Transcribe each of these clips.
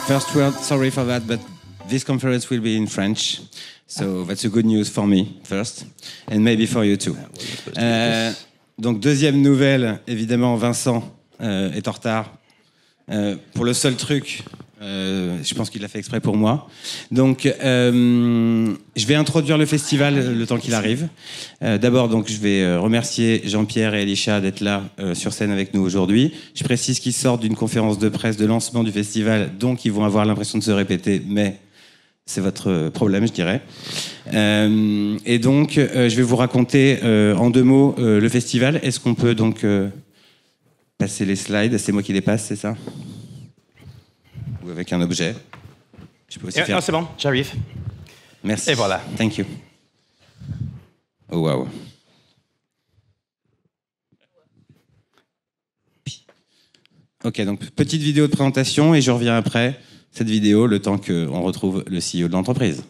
First word, sorry for that, but this conference will be in French. So that's a good news for me, first, and maybe for you too. Donc, deuxième nouvelle, évidemment, Vincent est en retard pour le seul truc. Je pense qu'il l'a fait exprès pour moi. Donc, je vais introduire le festival le temps qu'il arrive. D'abord, donc, je vais remercier Jean-Pierre et Elisha d'être là sur scène avec nous aujourd'hui. Je précise qu'ils sortent d'une conférence de presse de lancement du festival, donc ils vont avoir l'impression de se répéter, mais c'est votre problème, je dirais. Et donc, je vais vous raconter en 2 mots le festival. Est-ce qu'on peut donc passer les slides? C'est moi qui les passe, c'est ça? Ou avec un objet. Je peux aussi faire... Non, c'est bon, j'arrive. Merci. Et voilà. Thank you. Oh, wow. Ok, donc petite vidéo de présentation et je reviens après cette vidéo, le temps qu'on retrouve le CEO de l'entreprise.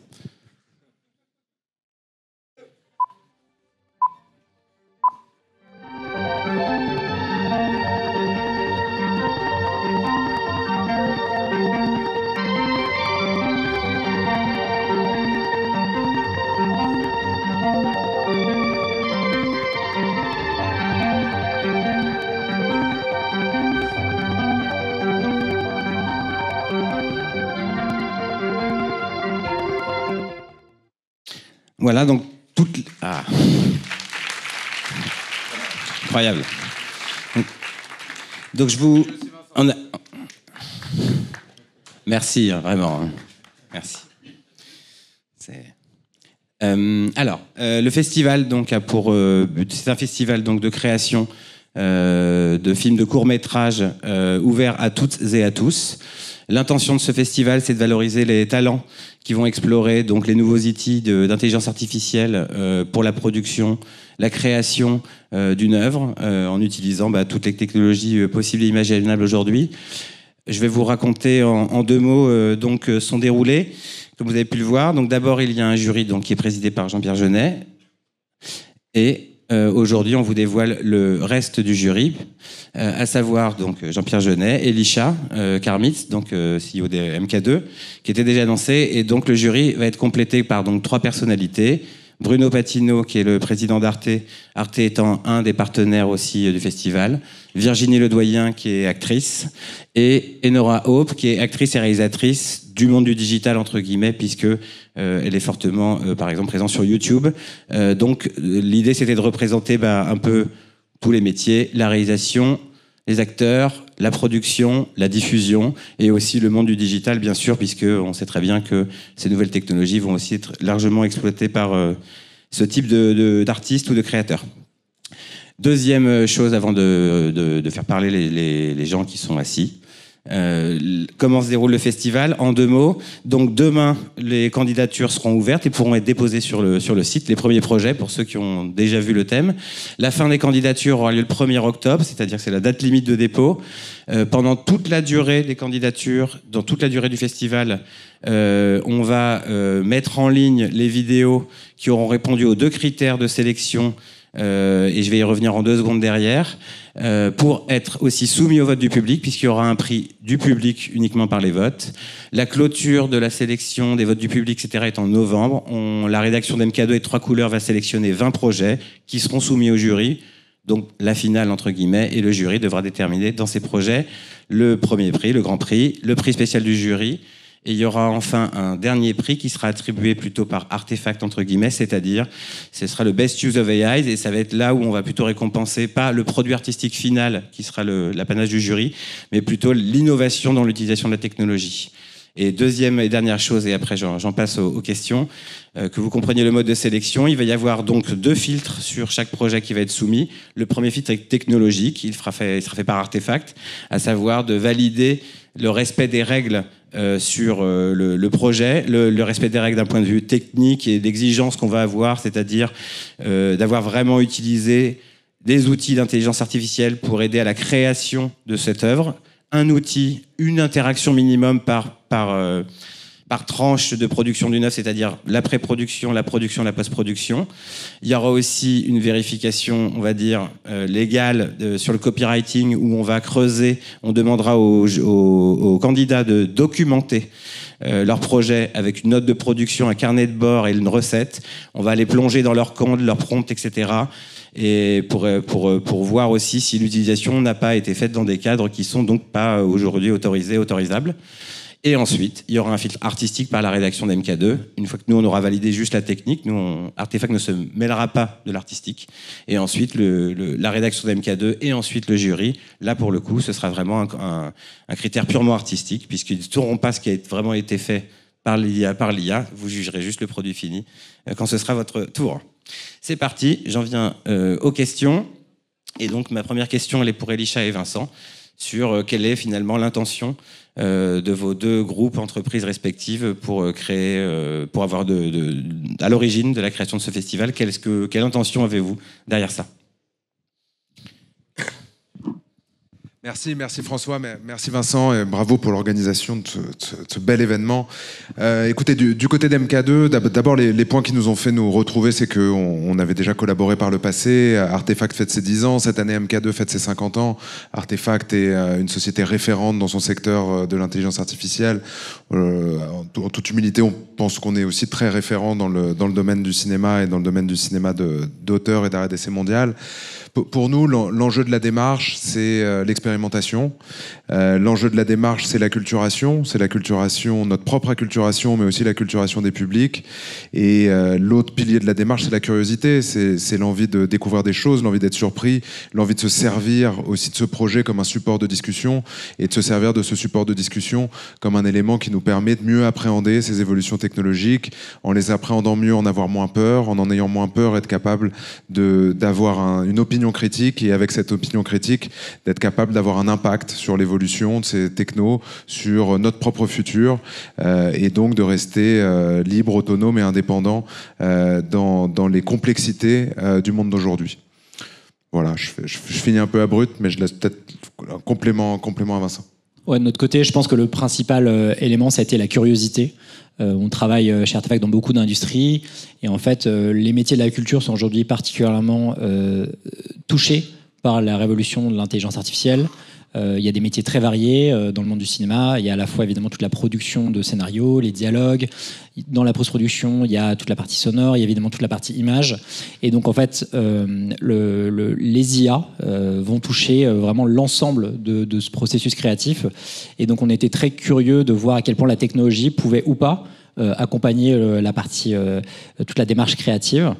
Voilà, donc toute... Ah. Incroyable. Donc je vous... Merci, vraiment. Merci. Alors, le festival donc, a pour but, c'est un festival donc, de création de films de court-métrage ouverts à toutes et à tous. L'intention de ce festival, c'est de valoriser les talents qui vont explorer donc, les nouveaux outils d'intelligence artificielle pour la production, la création d'une œuvre en utilisant toutes les technologies possibles et imaginables aujourd'hui. Je vais vous raconter en 2 mots donc, son déroulé. Comme vous avez pu le voir, donc, d'abord, il y a un jury donc, qui est présidé par Jean-Pierre Jeunet. Et aujourd'hui, on vous dévoile le reste du jury, à savoir donc Jean-Pierre Jeunet, Elisha Karmitz, donc CEO de MK2, qui était déjà annoncé. Et donc le jury va être complété par donc 3 personnalités. Bruno Patino, qui est le président d'Arte, Arte étant un des partenaires aussi du festival. Virginie Ledoyen, qui est actrice. Et Enora Hope, qui est actrice et réalisatrice du monde du digital, entre guillemets, puisque elle est fortement, par exemple, présente sur YouTube. Donc, l'idée, c'était de représenter un peu tous les métiers, la réalisation, les acteurs, la production, la diffusion et aussi le monde du digital, bien sûr, puisqu'on sait très bien que ces nouvelles technologies vont aussi être largement exploitées par ce type d'artistes ou de créateurs. Deuxième chose, avant de faire parler les gens qui sont assis, comment se déroule le festival en 2 mots. Donc demain, les candidatures seront ouvertes et pourront être déposées sur le site, les premiers projets pour ceux qui ont déjà vu le thème. La fin des candidatures aura lieu le 1er octobre, c'est-à-dire que c'est la date limite de dépôt. Pendant toute la durée des candidatures, dans toute la durée du festival, on va mettre en ligne les vidéos qui auront répondu aux 2 critères de sélection et je vais y revenir en 2 secondes derrière, pour être aussi soumis au vote du public, puisqu'il y aura un prix du public uniquement par les votes. La clôture de la sélection des votes du public, etc., est en novembre. La rédaction d'MK2 et 3 couleurs va sélectionner 20 projets qui seront soumis au jury, donc la finale, entre guillemets, et le jury devra déterminer dans ces projets le premier prix, le grand prix, le prix spécial du jury. Et il y aura enfin un dernier prix qui sera attribué plutôt par artefact, entre guillemets, c'est-à-dire ce sera le Best Use of AI, et ça va être là où on va plutôt récompenser pas le produit artistique final qui sera l'apanage du jury, mais plutôt l'innovation dans l'utilisation de la technologie. Et deuxième et dernière chose, et après j'en passe aux questions, que vous compreniez le mode de sélection, il va y avoir donc 2 filtres sur chaque projet qui va être soumis. Le premier filtre est technologique, il sera fait par Artefact, à savoir de valider le respect des règles sur le projet, le respect des règles d'un point de vue technique et d'exigence qu'on va avoir, c'est-à-dire d'avoir vraiment utilisé des outils d'intelligence artificielle pour aider à la création de cette œuvre, un outil, une interaction minimum par par tranche de production d'une œuvre, c'est-à-dire la pré-production, la production, la post-production. Il y aura aussi une vérification, on va dire, légale sur le copywriting, où on va creuser, on demandera aux candidats de documenter leur projet avec une note de production, un carnet de bord et une recette. On va les plonger dans leur compte, leur prompt, etc. Et pour voir aussi si l'utilisation n'a pas été faite dans des cadres qui sont donc pas aujourd'hui autorisés, autorisables. Et ensuite, il y aura un filtre artistique par la rédaction d'MK2. Une fois que nous, on aura validé juste la technique, Artefact ne se mêlera pas de l'artistique. Et ensuite, la rédaction d'MK2 et ensuite le jury. Là, pour le coup, ce sera vraiment un critère purement artistique, puisqu'ils ne sauront pas ce qui a vraiment été fait par l'IA. Vous jugerez juste le produit fini quand ce sera votre tour. C'est parti, j'en viens aux questions. Et donc, ma première question, elle est pour Elisha et Vincent, sur quelle est finalement l'intention de vos deux groupes entreprises respectives pour créer, pour avoir à l'origine de la création de ce festival. Quelle intention avez-vous derrière ça? Merci François, merci Vincent et bravo pour l'organisation de ce bel événement. Écoutez, du côté d'MK2, d'abord les points qui nous ont fait nous retrouver, c'est qu'on avait déjà collaboré par le passé. Artefact fête ses 10 ans, cette année MK2 fête ses 50 ans. Artefact est une société référente dans son secteur de l'intelligence artificielle. En toute humilité, on pense qu'on est aussi très référent dans le domaine du cinéma et dans le domaine du cinéma d'auteur et d'art et d'essai mondial. Pour nous, l'enjeu de la démarche, c'est l'expérimentation. L'enjeu de la démarche, c'est l'acculturation. C'est l'acculturation, notre propre acculturation, mais aussi l'acculturation des publics. Et l'autre pilier de la démarche, c'est la curiosité. C'est l'envie de découvrir des choses, l'envie d'être surpris, l'envie de se servir aussi de ce projet comme un support de discussion et de se servir de ce support de discussion comme un élément qui nous permet de mieux appréhender ces évolutions technologiques, en les appréhendant mieux, en avoir moins peur, en ayant moins peur, être capable d'avoir une opinion critique, et avec cette opinion critique, d'être capable d'avoir un impact sur l'évolution de ces technos, sur notre propre futur, et donc de rester libre, autonome et indépendant dans les complexités du monde d'aujourd'hui. Voilà, je finis un peu abrupt, mais je laisse peut-être un complément à Vincent. Ouais, de notre côté, je pense que le principal élément, ça a été la curiosité. On travaille chez Artefact dans beaucoup d'industries et en fait, les métiers de la culture sont aujourd'hui particulièrement touchés par la révolution de l'intelligence artificielle. Il y a des métiers très variés dans le monde du cinéma. Il y a à la fois évidemment toute la production de scénarios, les dialogues. Dans la post-production, il y a toute la partie sonore, il y a évidemment toute la partie image. Et donc en fait, les IA vont toucher vraiment l'ensemble de ce processus créatif. Et donc on était très curieux de voir à quel point la technologie pouvait ou pas accompagner la partie, toute la démarche créative.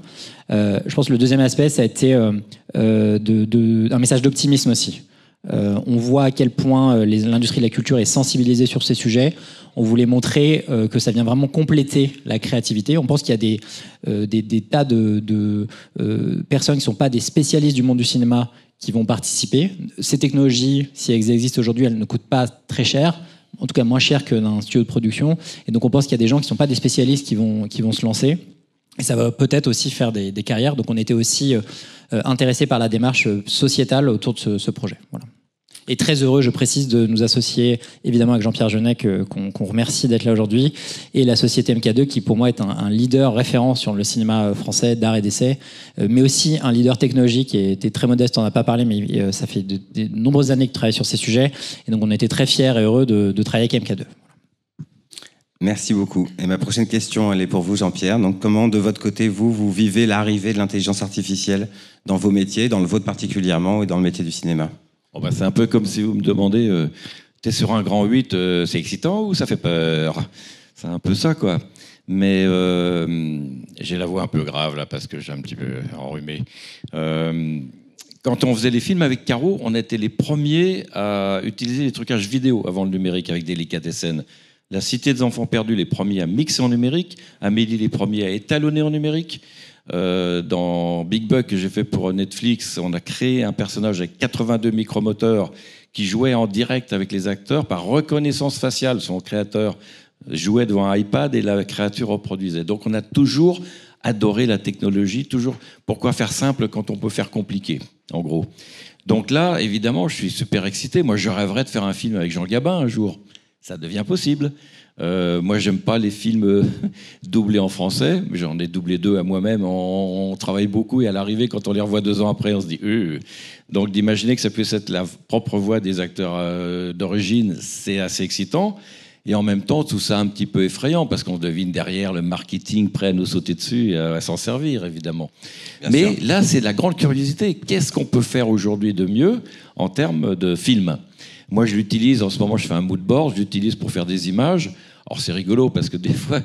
Je pense que le deuxième aspect, ça a été un message d'optimisme aussi. On voit à quel point l'industrie de la culture est sensibilisée sur ces sujets. On voulait montrer que ça vient vraiment compléter la créativité. On pense qu'il y a des tas de personnes qui ne sont pas des spécialistes du monde du cinéma qui vont participer. Ces technologies, si elles existent aujourd'hui, elles ne coûtent pas très cher, en tout cas moins cher que dans un studio de production. Et donc on pense qu'il y a des gens qui ne sont pas des spécialistes qui vont se lancer. Et ça va peut-être aussi faire des carrières. Donc on était aussi intéressés par la démarche sociétale autour de ce projet. Voilà. Et très heureux, je précise, de nous associer évidemment avec Jean-Pierre Jeunet, qu'on remercie d'être là aujourd'hui, et la société MK2 qui pour moi est un leader référent sur le cinéma français d'art et d'essai, mais aussi un leader technologique qui était très modeste, on n'en a pas parlé, mais ça fait de nombreuses années qu'il travaille sur ces sujets, et donc on était très fiers et heureux de travailler avec MK2. Merci beaucoup. Et ma prochaine question, elle est pour vous, Jean-Pierre. Donc, comment, de votre côté, vous vivez l'arrivée de l'intelligence artificielle dans vos métiers, dans le vôtre particulièrement, et dans le métier du cinéma? Oh bah, c'est un peu comme si vous me demandez, t'es sur un grand 8, c'est excitant ou ça fait peur? C'est un peu ça, quoi. Mais j'ai la voix un peu grave, là, parce que j'ai un petit peu enrhumé. Quand on faisait les films avec Caro, on était les premiers à utiliser les trucages vidéo avant le numérique, avec Délicatessen. La Cité des Enfants Perdus, les premiers à mixer en numérique. Amélie, les premiers à étalonner en numérique. Dans Big Buck que j'ai fait pour Netflix, on a créé un personnage avec 82 micromoteurs qui jouait en direct avec les acteurs par reconnaissance faciale. Son créateur jouait devant un iPad et la créature reproduisait. Donc on a toujours adoré la technologie, toujours. Pourquoi faire simple quand on peut faire compliqué, en gros. Donc là, évidemment, je suis super excité. Moi, je rêverais de faire un film avec Jean Gabin un jour. Ça devient possible. Moi, j'aime pas les films doublés en français. J'en ai doublé 2 à moi-même. On travaille beaucoup et à l'arrivée, quand on les revoit 2 ans après, on se dit Donc d'imaginer que ça puisse être la propre voix des acteurs d'origine, c'est assez excitant. Et en même temps, tout ça un petit peu effrayant, parce qu'on devine derrière le marketing prêt à nous sauter dessus et à s'en servir, évidemment. Mais là, c'est la grande curiosité. Qu'est-ce qu'on peut faire aujourd'hui de mieux en termes de film ? Moi, je l'utilise, en ce moment, je fais un mood board, je l'utilise pour faire des images. Alors, c'est rigolo, parce que des fois,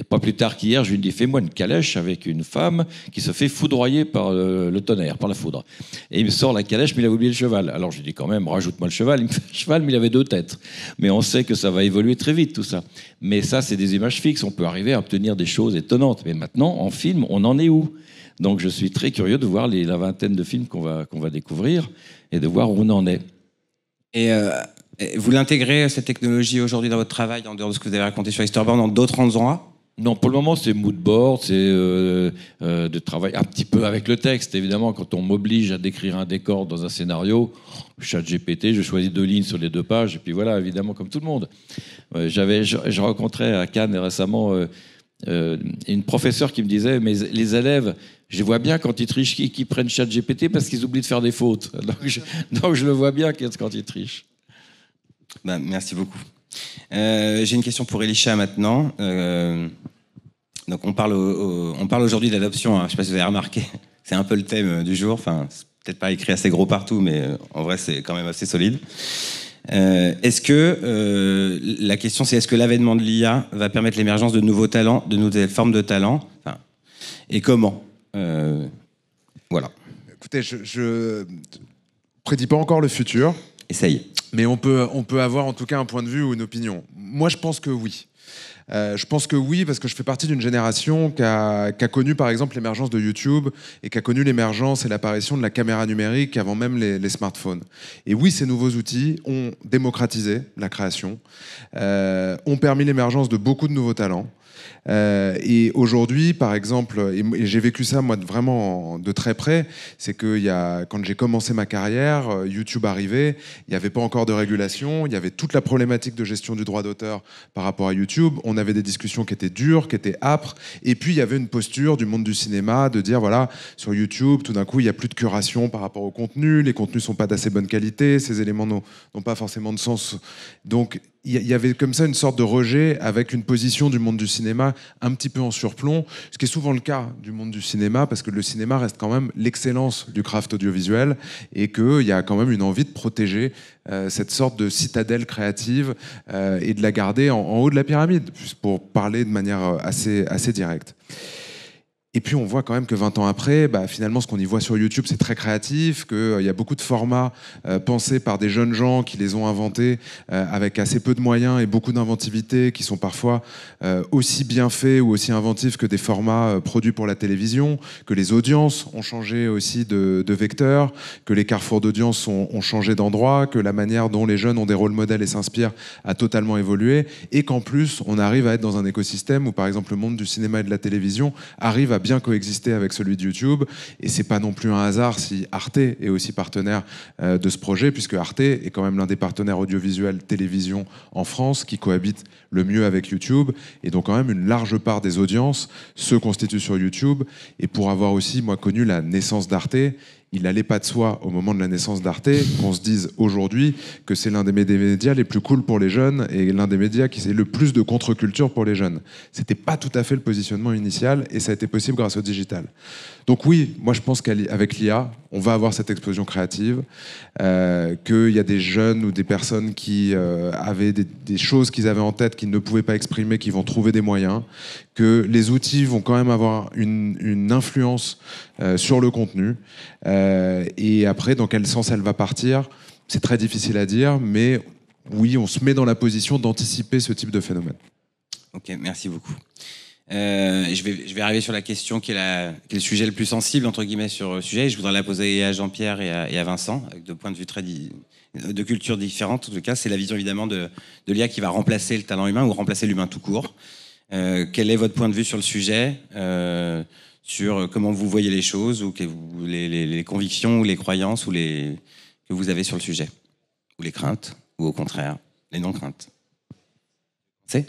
pas plus tard qu'hier, je lui dis, fais-moi une calèche avec une femme qui se fait foudroyer par le tonnerre, par la foudre. Et il me sort la calèche, mais il a oublié le cheval. Alors, je lui dis, quand même, rajoute-moi le cheval. Il me fait le cheval, mais il avait 2 têtes. Mais on sait que ça va évoluer très vite, tout ça. Mais ça, c'est des images fixes. On peut arriver à obtenir des choses étonnantes. Mais maintenant, en film, on en est où ? Donc, je suis très curieux de voir la vingtaine de films qu'on va découvrir et de voir où on en est. Et vous l'intégrez, cette technologie, aujourd'hui dans votre travail, en dehors de ce que vous avez raconté sur Easterbound, dans d'autres endroits ? Non, pour le moment, c'est mood board, c'est de travail un petit peu avec le texte. Évidemment, quand on m'oblige à décrire un décor dans un scénario, ChatGPT, je choisis 2 lignes sur les 2 pages, et puis voilà, évidemment, comme tout le monde. Je rencontrais à Cannes récemment une professeure qui me disait, mais les élèves, je vois bien quand ils trichent qu'ils prennent ChatGPT parce qu'ils oublient de faire des fautes. Donc je le vois bien quand ils trichent. Ben, merci beaucoup. J'ai une question pour Elisha maintenant. Donc on parle aujourd'hui de l'adoption, hein, je ne sais pas si vous avez remarqué, c'est un peu le thème du jour, enfin, c'est peut-être pas écrit assez gros partout, mais en vrai c'est quand même assez solide. Est-ce que l'avènement de l'IA va permettre l'émergence de nouveaux talents, de nouvelles formes de talents, enfin, et comment Voilà. Écoutez, je prédis pas encore le futur. Essaye. Mais on peut avoir en tout cas un point de vue ou une opinion. Moi, je pense que oui. Je pense que oui, parce que je fais partie d'une génération qui a connu par exemple l'émergence de YouTube et qui a connu l'émergence et l'apparition de la caméra numérique avant même les smartphones. Et oui, ces nouveaux outils ont démocratisé la création, ont permis l'émergence de beaucoup de nouveaux talents. Et aujourd'hui, par exemple, et j'ai vécu ça moi vraiment de très près, c'est que quand j'ai commencé ma carrière, YouTube arrivait, il n'y avait pas encore de régulation, il y avait toute la problématique de gestion du droit d'auteur par rapport à YouTube, on avait des discussions qui étaient dures, qui étaient âpres, et puis il y avait une posture du monde du cinéma de dire voilà, sur YouTube, tout d'un coup, il n'y a plus de curation par rapport au contenu, les contenus ne sont pas d'assez bonne qualité, ces éléments n'ont pas forcément de sens. Donc, il y avait comme ça une sorte de rejet avec une position du monde du cinéma un petit peu en surplomb, ce qui est souvent le cas du monde du cinéma, parce que le cinéma reste quand même l'excellence du craft audiovisuel et qu'il y a quand même une envie de protéger cette sorte de citadelle créative et de la garder en haut de la pyramide, pour parler de manière assez directe. Et puis on voit quand même que 20 ans après, finalement ce qu'on y voit sur YouTube c'est très créatif, qu'il y a beaucoup de formats pensés par des jeunes gens qui les ont inventés avec assez peu de moyens et beaucoup d'inventivité, qui sont parfois aussi bien faits ou aussi inventifs que des formats produits pour la télévision, que les audiences ont changé aussi de vecteur, que les carrefours d'audience ont changé d'endroit, que la manière dont les jeunes ont des rôles modèles et s'inspirent a totalement évolué, et qu'en plus on arrive à être dans un écosystème où par exemple le monde du cinéma et de la télévision arrive à bien coexister avec celui de YouTube, et c'est pas non plus un hasard si Arte est aussi partenaire de ce projet, puisque Arte est quand même l'un des partenaires audiovisuels télévision en France qui cohabite le mieux avec YouTube, et donc quand même une large part des audiences se constitue sur YouTube. Et pour avoir aussi moi connu la naissance d'Arte, il n'allait pas de soi au moment de la naissance d'Arte qu'on se dise aujourd'hui que c'est l'un des médias les plus cool pour les jeunes et l'un des médias qui c'est le plus de contre-culture pour les jeunes. C'était pas tout à fait le positionnement initial, et ça a été possible grâce au digital. Donc oui, moi je pense qu'avec l'IA, on va avoir cette explosion créative, qu'il y a des jeunes ou des personnes qui avaient des choses qu'ils avaient en tête qu'ils ne pouvaient pas exprimer, qui vont trouver des moyens, que les outils vont quand même avoir une influence sur le contenu, et après dans quel sens elle va partir, c'est très difficile à dire, mais oui, on se met dans la position d'anticiper ce type de phénomène. Ok, merci beaucoup. Je vais arriver sur la question qui est le sujet le plus sensible, entre guillemets, sur le sujet. Et je voudrais la poser à Jean-Pierre et à Vincent, avec deux points de vue de cultures différentes. En tout cas, c'est la vision évidemment de l'IA qui va remplacer le talent humain ou remplacer l'humain tout court. Quel est votre point de vue sur le sujet, sur comment vous voyez les choses, ou les convictions ou les croyances que vous avez sur le sujet, ou les craintes, ou au contraire, les non-craintes? C'est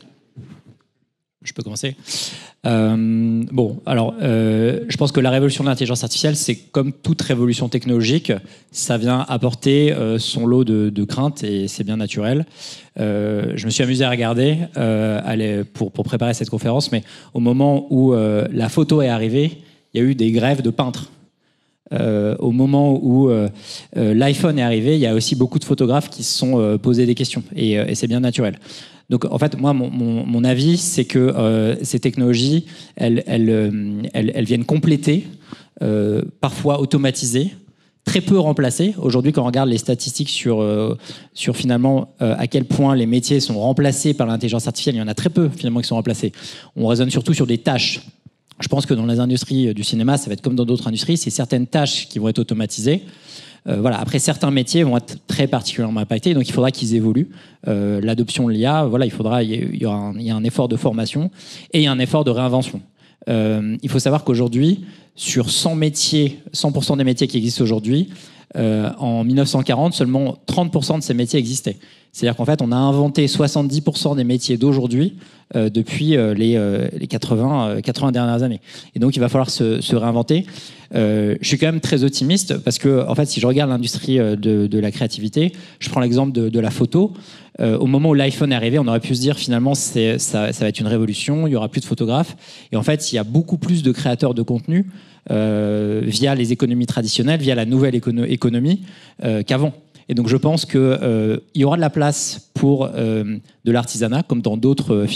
Je peux commencer. Je pense que la révolution de l'intelligence artificielle, c'est comme toute révolution technologique, ça vient apporter son lot de craintes et c'est bien naturel. Je me suis amusé à regarder pour préparer cette conférence, mais au moment où la photo est arrivée, il y a eu des grèves de peintres. Au moment où l'iPhone est arrivé, il y a aussi beaucoup de photographes qui se sont posés des questions et c'est bien naturel. Donc, en fait, moi, mon avis, c'est que ces technologies, elles viennent compléter, parfois automatiser, très peu remplacer. Aujourd'hui, quand on regarde les statistiques sur finalement à quel point les métiers sont remplacés par l'intelligence artificielle, il y en a très peu finalement qui sont remplacés. On raisonne surtout sur des tâches. Je pense que dans les industries du cinéma, ça va être comme dans d'autres industries, c'est certaines tâches qui vont être automatisées. Voilà. Après, certains métiers vont être très particulièrement impactés, donc il faudra qu'ils évoluent. L'adoption de l'IA, voilà, il y a un effort de formation et un effort de réinvention. Il faut savoir qu'aujourd'hui, sur 100 métiers, 100% des métiers qui existent aujourd'hui, en 1940, seulement 30% de ces métiers existaient. C'est-à-dire qu'en fait, on a inventé 70% des métiers d'aujourd'hui depuis les 80 dernières années. Et donc, il va falloir se réinventer. Je suis quand même très optimiste parce que, en fait, si je regarde l'industrie de la créativité, je prends l'exemple de la photo. Au moment où l'iPhone est arrivé, on aurait pu se dire finalement ça va être une révolution, il n'y aura plus de photographes. Et en fait, il y a beaucoup plus de créateurs de contenu via les économies traditionnelles, via la nouvelle économie qu'avant. Et donc je pense qu'il y aura de la place pour de l'artisanat, comme dans d'autres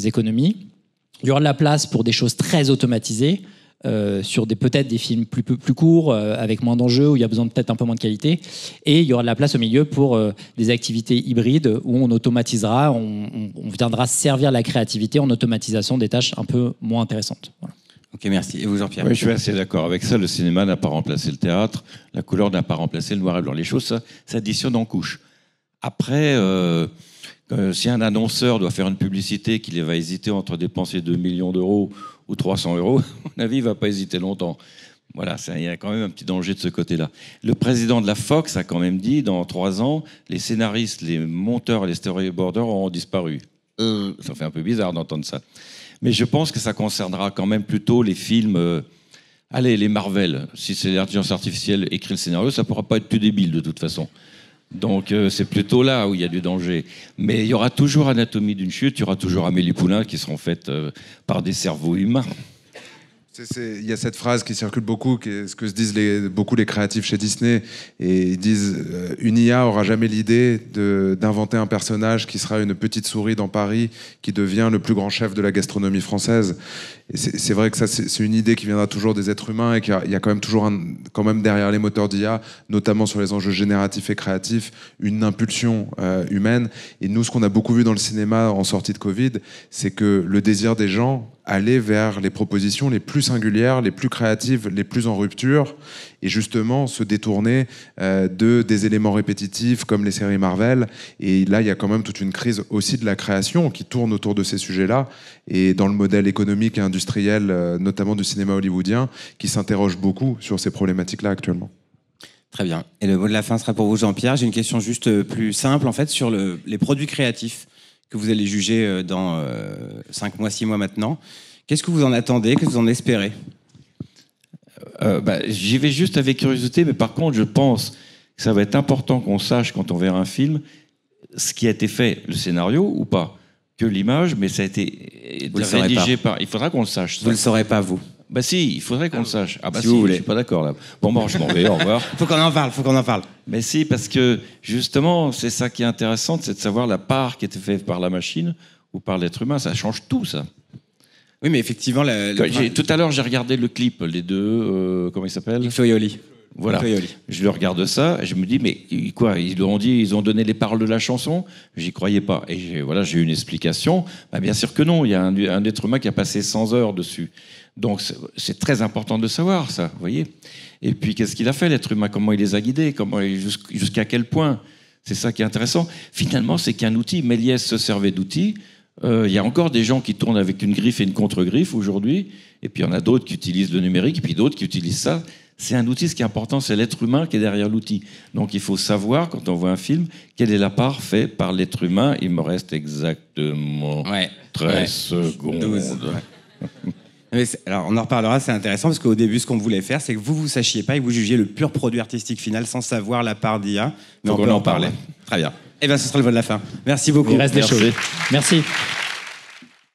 économies. Il y aura de la place pour des choses très automatisées, sur peut-être des films plus courts, avec moins d'enjeux, où il y a besoin de peut-être un peu moins de qualité. Et il y aura de la place au milieu pour des activités hybrides, où on automatisera, on viendra servir la créativité en automatisation des tâches un peu moins intéressantes. Voilà. Ok, merci. Et vous, Jean-Pierre? Oui, je suis assez d'accord avec ça. Le cinéma n'a pas remplacé le théâtre, la couleur n'a pas remplacé le noir et blanc. Les choses s'additionnent en couches. Après, si un annonceur doit faire une publicité qu'il va hésiter entre dépenser 2 millions d'euros ou 300 euros, à mon avis, il ne va pas hésiter longtemps. Voilà, il y a quand même un petit danger de ce côté-là. Le président de la Fox a quand même dit, dans 3 ans, les scénaristes, les monteurs et les storyboarders auront disparu. Ça fait un peu bizarre d'entendre ça. Mais je pense que ça concernera quand même plutôt les films... les Marvel. Si c'est l'intelligence artificielle écrit le scénario, ça ne pourra pas être plus débile de toute façon. Donc c'est plutôt là où il y a du danger. Mais il y aura toujours Anatomie d'une chute, il y aura toujours Amélie Poulain qui seront faites par des cerveaux humains. Il y a cette phrase qui circule beaucoup, ce que se disent beaucoup les créatifs chez Disney, et ils disent une IA aura jamais l'idée d'inventer un personnage qui sera une petite souris dans Paris qui devient le plus grand chef de la gastronomie française. Et c'est vrai que ça, c'est une idée qui viendra toujours des êtres humains et qu'il y a quand même toujours quand même derrière les moteurs d'IA, notamment sur les enjeux génératifs et créatifs, une impulsion humaine. Et nous, ce qu'on a beaucoup vu dans le cinéma en sortie de Covid, c'est que le désir des gens aller vers les propositions les plus singulières, les plus créatives, les plus en rupture, et justement se détourner des éléments répétitifs comme les séries Marvel. Et là, il y a quand même toute une crise aussi de la création qui tourne autour de ces sujets-là, et dans le modèle économique et industriel, notamment du cinéma hollywoodien, qui s'interroge beaucoup sur ces problématiques-là actuellement. Très bien. Et le mot de la fin sera pour vous, Jean-Pierre. J'ai une question juste plus simple, en fait, sur les produits créatifs que vous allez juger dans 5 mois, 6 mois maintenant. Qu'est-ce que vous en attendez? Qu'est-ce que vous en espérez? J'y vais juste avec curiosité, mais par contre, je pense que ça va être important qu'on sache, quand on verra un film, ce qui a été fait, le scénario ou pas. Que l'image, mais ça a été rédigé par... Il faudra qu'on le sache. Ça. Vous ne le saurez pas, vous? Bah si, il faudrait qu'on le sache. Ah bah si vous voulez. Je suis pas d'accord là. Bon, je m'en vais, au revoir. Faut qu'on en parle. Mais si, parce que justement, c'est ça qui est intéressant, c'est de savoir la part qui était faite par la machine ou par l'être humain. Ça change tout, ça. Oui, mais effectivement... Tout à l'heure, j'ai regardé le clip, les deux... comment ils s'appellent? Ixo et Oli. Voilà. Je le regarde ça, et je me dis, mais quoi? Ils ont donné les paroles de la chanson? J'y croyais pas. Et j'ai eu une explication. Bien sûr que non. Il y a un être humain qui a passé 100 heures dessus. Donc c'est très important de savoir ça, vous voyez. Et puis qu'est-ce qu'il a fait, l'être humain? Comment il les a guidés? Jusqu'à quel point? C'est ça qui est intéressant. Finalement, c'est qu'un outil. Méliès se servait d'outils. Il y a encore des gens qui tournent avec une griffe et une contre-griffe aujourd'hui. Et puis il y en a d'autres qui utilisent le numérique, et puis d'autres qui utilisent ça. c'est un outil, ce qui est important, c'est l'être humain qui est derrière l'outil. Donc il faut savoir, quand on voit un film, quelle est la part faite par l'être humain. Il me reste exactement 13 secondes. 12. Alors, on en reparlera, c'est intéressant, parce qu'au début, ce qu'on voulait faire, c'est que vous sachiez pas et que vous jugiez le pur produit artistique final sans savoir la part d'IA. Mais on peut en parler. Très bien. Et bien, ce sera le mot de la fin. Merci beaucoup. Il reste des choses. Merci.